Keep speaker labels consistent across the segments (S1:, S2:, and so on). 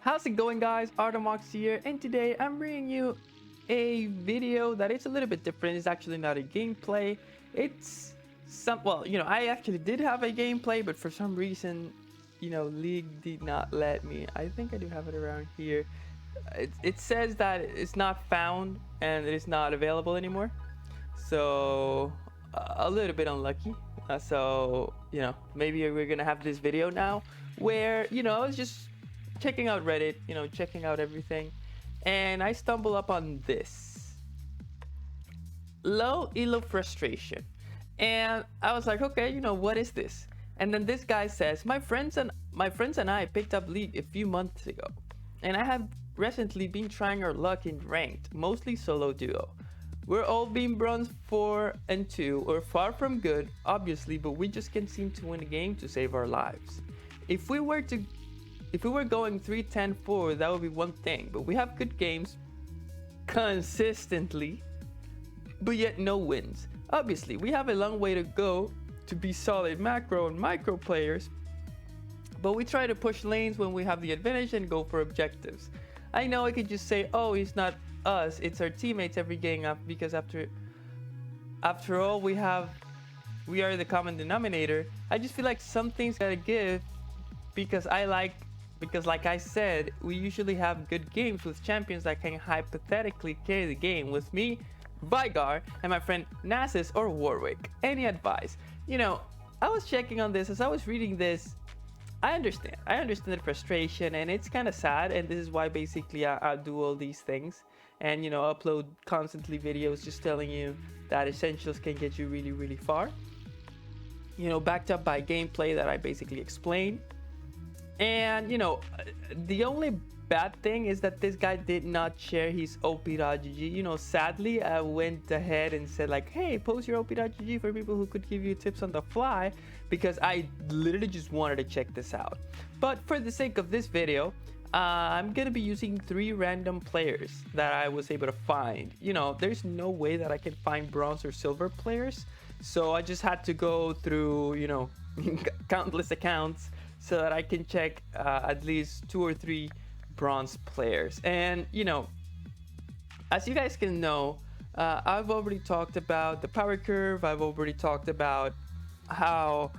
S1: How's it going, guys? Arto here, and today I'm bringing you a video that is a little bit different. It's actually not a gameplay. It's I actually did have a gameplay, but for some reason, League did not let me. I think I do have it around here. It says that it's not found and it is not available anymore. So a little bit unlucky. Maybe we're gonna have this video now where I was just checking out Reddit, checking out everything, and I stumble up on this low ELO frustration, and I was like, okay, what is this? And then this guy says, my friends and I picked up League a few months ago, and I have recently been trying our luck in ranked, mostly solo duo. We're all being bronze 4 and 2, or far from good, obviously, but we just can't seem to win a game to save our lives. If we were going 3-10-4, that would be one thing, but we have good games consistently, but yet no wins. Obviously, we have a long way to go to be solid macro and micro players, but we try to push lanes when we have the advantage and go for objectives. I know I could just say, oh, it's not us, it's our teammates every game up, because after all, we are the common denominator. I just feel like something's gotta give, because like I said, we usually have good games with champions that can hypothetically carry the game. With me, Vigar, and my friend Nasus or Warwick. Any advice? I was checking on this as I was reading this. I understand the frustration, and it's kind of sad, and this is why basically I do all these things and upload constantly videos just telling you that essentials can get you really, really far, backed up by gameplay that I basically explain. And the only bad thing is that this guy did not share his op.gg. Sadly, I went ahead and said like, hey, post your op.gg for people who could give you tips on the fly, because I literally just wanted to check this out. But for the sake of this video, I'm gonna be using 3 random players that I was able to find. There's no way that I can find bronze or silver players, so I just had to go through countless accounts so that I can check at least 2 or 3 bronze players. And as you guys can know, I've already talked about the power curve. I've already talked about how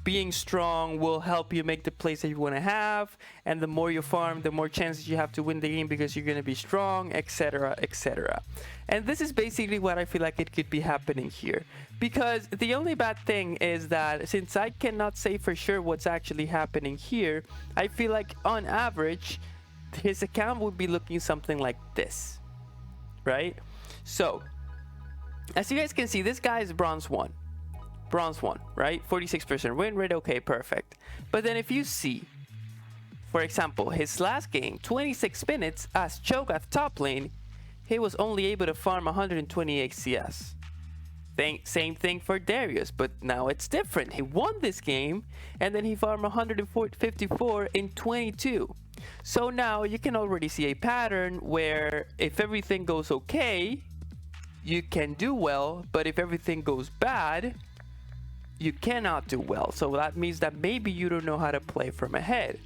S1: being strong will help you make the plays that you want to have, and the more you farm, the more chances you have to win the game because you're going to be strong, etc., etc. And this is basically what I feel like it could be happening here, because the only bad thing is that since I cannot say for sure what's actually happening here, I feel like on average his account would be looking something like this, right? So as you guys can see, this guy is bronze 1, right? 46% win rate. Okay, perfect. But then if you see, for example, his last game, 26 minutes as Cho'Gath top lane, he was only able to farm 128 CS. Same thing for Darius, but now it's different. He won this game, and then he farmed 154 in 22. So now you can already see a pattern where if everything goes okay, you can do well, but if everything goes bad, you cannot do well. So that means that maybe you don't know how to play from ahead.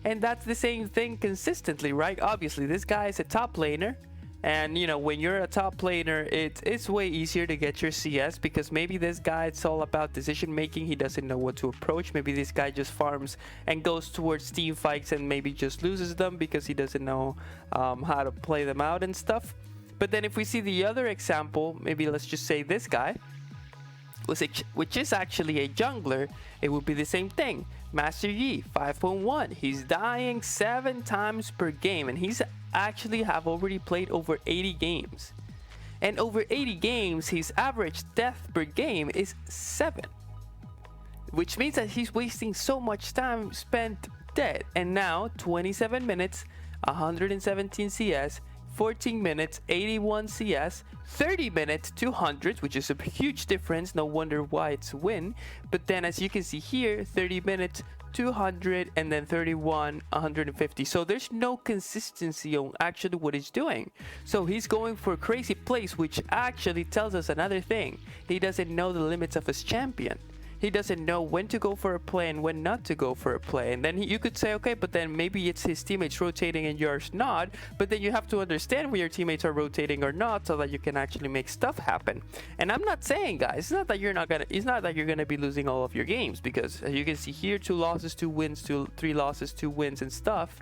S1: And that's the same thing consistently, right? Obviously, this guy is a top laner, and when you're a top laner, it's way easier to get your CS, because maybe this guy, it's all about decision making. He doesn't know what to approach. Maybe this guy just farms and goes towards team fights and maybe just loses them because he doesn't know how to play them out and stuff. But then if we see the other example, maybe let's just say this guy, which is actually a jungler, it would be the same thing. Master Yi 5.1, he's dying 7 times per game, and he's actually have already played over 80 games, and over 80 games his average death per game is 7, which means that he's wasting so much time spent dead. And now 27 minutes 117 CS, 14 minutes 81 CS, 30 minutes 200, which is a huge difference. No wonder why it's a win. But then as you can see here, 30 minutes 200, and then 31 150. So there's no consistency on actually what he's doing. So he's going for crazy plays, which actually tells us another thing. He doesn't know the limits of his champion. He doesn't know when to go for a play and when not to go for a play. And then you could say, okay, but then maybe it's his teammates rotating and yours not. But then you have to understand when your teammates are rotating or not, so that you can actually make stuff happen. And I'm not saying, guys, it's not that you're gonna be losing all of your games, because as you can see here, 2 losses, 2 wins, 3 losses, 2 wins and stuff.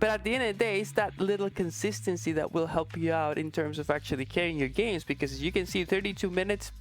S1: But at the end of the day, it's that little consistency that will help you out in terms of actually carrying your games, because as you can see, 32 minutes,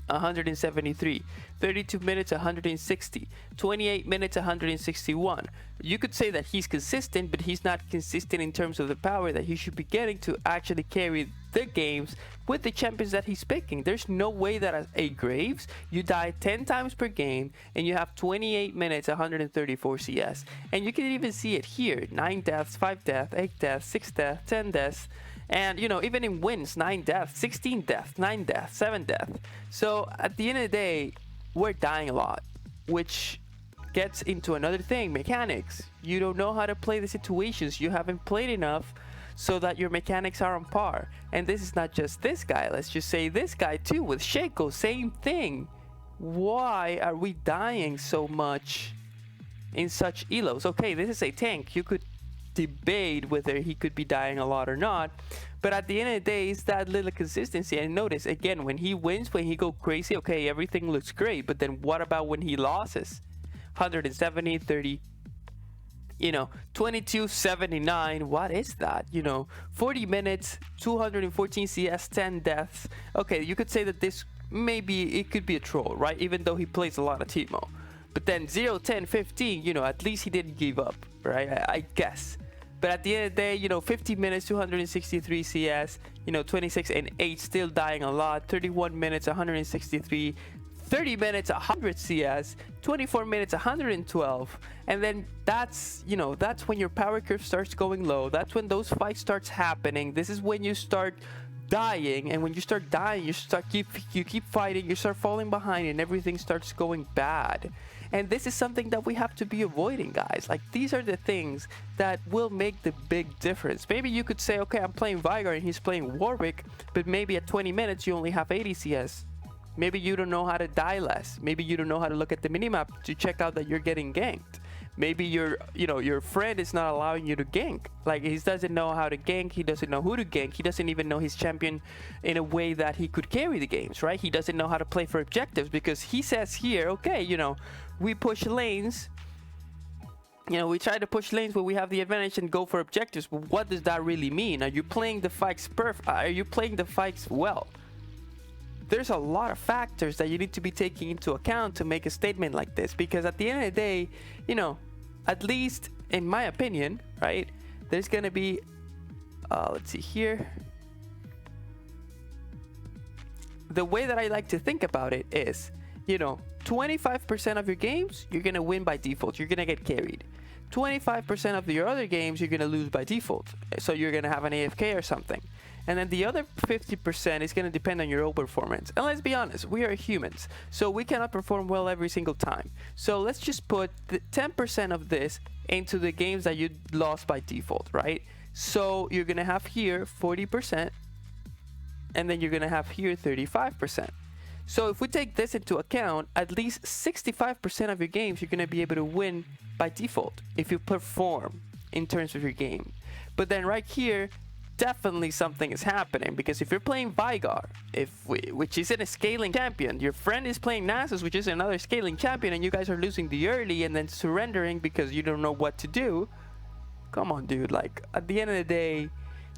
S1: 173, 32 minutes, 160, 28 minutes, 161. You could say that he's consistent, but he's not consistent in terms of the power that he should be getting to actually carry the games with the champions that he's picking. There's no way that as a Graves, you die 10 times per game and you have 28 minutes, 134 CS. And you can even see it here: 9 deaths, 5 deaths, 8 deaths, 6 deaths, 10 deaths. And, you know, even in wins, 9 deaths, 16 deaths, 9 deaths, 7 deaths. So at the end of the day, we're dying a lot, which gets into another thing: mechanics. You don't know how to play the situations. You haven't played enough so that your mechanics are on par. And this is not just this guy. Let's just say this guy too with Shaco, same thing. Why are we dying so much in such elos? Okay, this is a tank. You could debate whether he could be dying a lot or not, but at the end of the day, it's that little consistency. And notice again, when he wins, when he go crazy, okay, everything looks great, but then what about when he loses? 170, 30, you know, 22, 79. What is that? You know, 40 minutes, 214 CS, 10 deaths. Okay, you could say that this maybe it could be a troll, right? Even though he plays a lot of Teemo. But then 0, 10, 15, you know, at least he didn't give up, right? I guess. But at the end of the day, you know, 50 minutes, 263 CS, you know, 26 and 8, still dying a lot. 31 minutes, 163. 30 minutes, 100 CS. 24 minutes, 112. And then that's, you know, that's when your power curve starts going low. That's when those fights starts happening. This is when you start dying, and when you start dying, you keep fighting, you start falling behind, and everything starts going bad. And this is something that we have to be avoiding, guys. Like, these are the things that will make the big difference. Maybe you could say, okay, I'm playing Vigar and he's playing Warwick, but maybe at 20 minutes you only have 80 CS. Maybe you don't know how to die less. Maybe you don't know how to look at the minimap to check out that you're getting ganked. Maybe your friend is not allowing you to gank. Like, he doesn't know how to gank, he doesn't know who to gank, he doesn't even know his champion in a way that he could carry the games, right? He doesn't know how to play for objectives, because he says here, okay, you know, we push lanes, you know, we try to push lanes where we have the advantage and go for objectives. But what does that really mean? Are you playing the fights Are you playing the fights well? There's a lot of factors that you need to be taking into account to make a statement like this, because at the end of the day, you know, at least in my opinion, right, there's gonna be let's see here, the way that I like to think about it is, you know, 25% of your games you're gonna win by default, you're gonna get carried. 25% of your other games you're gonna lose by default, so you're gonna have an AFK or something. And then the other 50% is going to depend on your own performance. And let's be honest, we are humans, so we cannot perform well every single time. So let's just put the 10% of this into the games that you lost by default, right? So you're going to have here 40%, and then you're going to have here 35%. So if we take this into account, at least 65% of your games you're going to be able to win by default if you perform in terms of your game. But then right here, definitely something is happening, because if you're playing Vigar, which isn't a scaling champion, your friend is playing Nasus, which is another scaling champion, and you guys are losing the early and then surrendering because you don't know what to do. Come on, dude. Like, at the end of the day,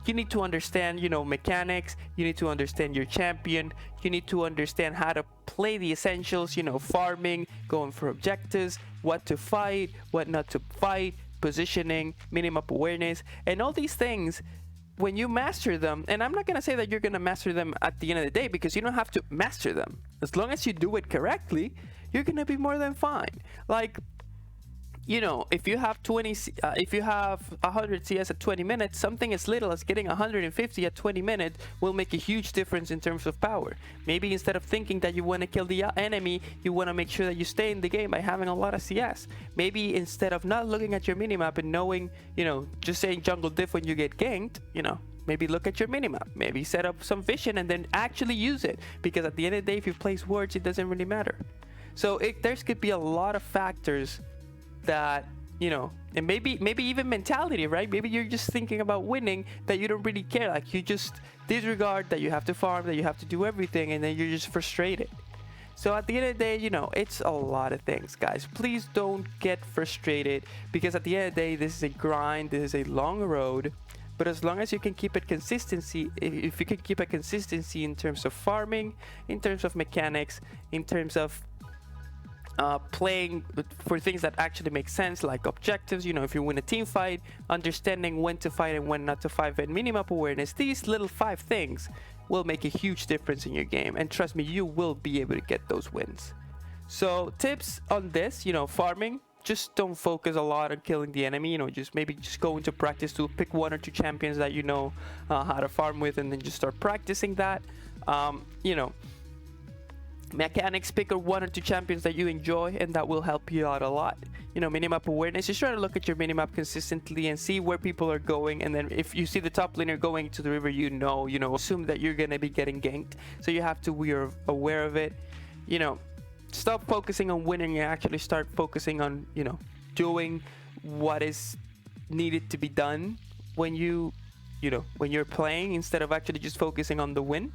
S1: you need to understand, you know, mechanics. You need to understand your champion. You need to understand how to play the essentials, you know, farming, going for objectives, what to fight, what not to fight, positioning, minimap awareness, and all these things. When you master them, and I'm not going to say that you're going to master them at the end of the day, because you don't have to master them. As long as you do it correctly, you're going to be more than fine. Like, you know, if you have 100 CS at 20 minutes, something as little as getting 150 at 20 minutes will make a huge difference in terms of power. Maybe instead of thinking that you want to kill the enemy, you want to make sure that you stay in the game by having a lot of CS. Maybe instead of not looking at your minimap and knowing, you know, just saying jungle diff when you get ganked, you know, maybe look at your minimap, maybe set up some vision and then actually use it, because at the end of the day, if you place words, it doesn't really matter. So there's could be a lot of factors that, you know, and maybe even mentality, right? Maybe you're just thinking about winning, that you don't really care. Like, you just disregard that you have to farm, that you have to do everything, and then you're just frustrated. So at the end of the day, you know, it's a lot of things, guys. Please don't get frustrated, because at the end of the day, this is a grind, this is a long road. But as long as you can keep it consistency, if you can keep a consistency in terms of farming, in terms of mechanics, in terms of playing for things that actually make sense, like objectives, you know, if you win a team fight, understanding when to fight and when not to fight, and minimap awareness, these little 5 things will make a huge difference in your game. And trust me, you will be able to get those wins. So tips on this, you know, farming, just don't focus a lot on killing the enemy, you know, just maybe just go into practice to pick 1 or 2 champions that you know how to farm with, and then just start practicing that. You know, mechanics, pick 1 or 2 champions that you enjoy, and that will help you out a lot. You know, minimap awareness, just try to look at your minimap consistently and see where people are going, and then if you see the top laner going to the river, you know, assume that you're gonna be getting ganked, so you have to be aware of it. You know, stop focusing on winning and actually start focusing on, you know, doing what is needed to be done when you know, when you're playing, instead of actually just focusing on the win.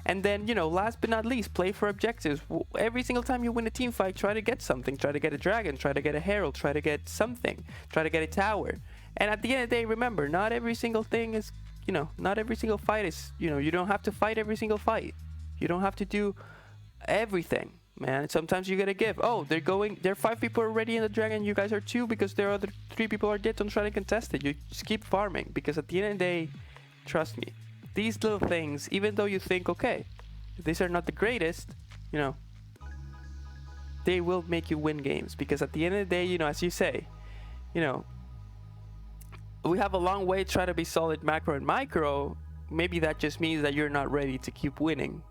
S1: And then, you know, last but not least, play for objectives. Every single time you win a team fight, try to get something. Try to get a dragon, try to get a herald, try to get something, try to get a tower. And at the end of the day, remember, not every single thing is, you know, not every single fight is, you know, you don't have to fight every single fight. You don't have to do everything, man. Sometimes you gotta give. Oh, there are 5 people already in the dragon, you guys are 2 because there are other 3 people are dead. Don't try to contest it. You just keep farming, because at the end of the day, trust me, these little things, even though you think, okay, these are not the greatest, you know, they will make you win games. Because at the end of the day, you know, as you say, you know, we have a long way to try to be solid macro and micro. Maybe that just means that you're not ready to keep winning.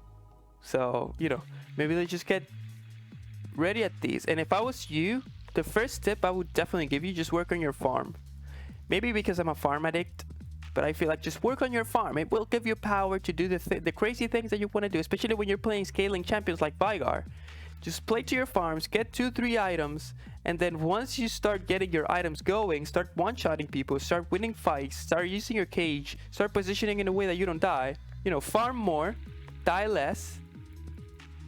S1: So, you know, maybe they just get ready at these. And if I was you, the first tip I would definitely give you, just work on your farm. Maybe because I'm a farm addict, but I feel like just work on your farm. It will give you power to do the crazy things that you want to do, especially when you're playing scaling champions like Vigar. Just play to your farms, get 2-3 items, and then once you start getting your items going, start one-shotting people, start winning fights, start using your cage, start positioning in a way that you don't die. You know, farm more, die less,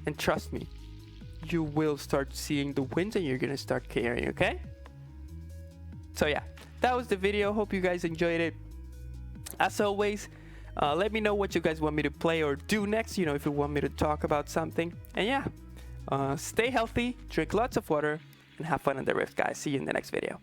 S1: and trust me, you will start seeing the wins and you're gonna start caring, okay? So yeah, that was the video. Hope you guys enjoyed it. As always, let me know what you guys want me to play or do next, you know, if you want me to talk about something. And yeah, stay healthy, drink lots of water, and have fun in the rift, guys. See you in the next video.